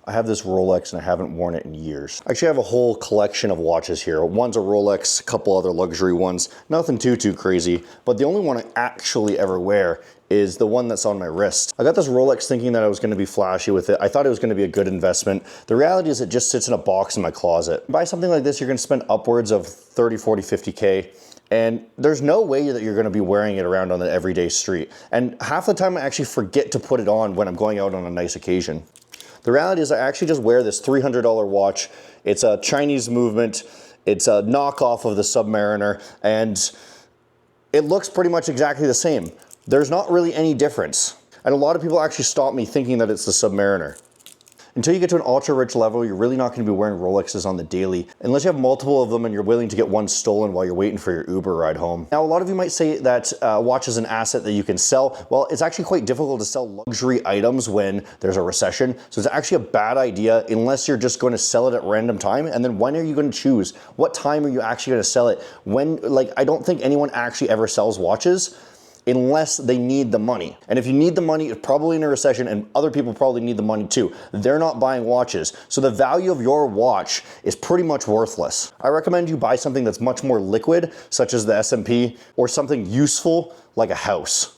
I have this Rolex and I haven't worn it in years. Actually, I have a whole collection of watches here. One's a Rolex, a couple other luxury ones. Nothing too crazy, but the only one I actually ever wear is the one that's on my wrist. I got this Rolex thinking that I was gonna be flashy with it. I thought it was gonna be a good investment. The reality is it just sits in a box in my closet. Buy something like this, you're gonna spend upwards of 30, 40, 50K. And there's no way that you're gonna be wearing it around on the everyday street. And half the time I actually forget to put it on when I'm going out on a nice occasion. The reality is I actually just wear this $300 watch. It's a Chinese movement. It's a knockoff of the Submariner, and it looks pretty much exactly the same. There's not really any difference. And a lot of people actually stop me thinking that it's the Submariner. Until you get to an ultra-rich level, you're really not gonna be wearing Rolexes on the daily, unless you have multiple of them and you're willing to get one stolen while you're waiting for your Uber ride home. Now, a lot of you might say that watch is an asset that you can sell. Well, it's actually quite difficult to sell luxury items when there's a recession. So it's actually a bad idea unless you're just gonna sell it at random time. And then when are you gonna choose? What time are you actually gonna sell it? When, like, I don't think anyone actually ever sells watches unless they need the money. And if you need the money, it's probably in a recession, and other people probably need the money too. They're not buying watches. So the value of your watch is pretty much worthless. I recommend you buy something that's much more liquid, such as the S&P, or something useful like a house.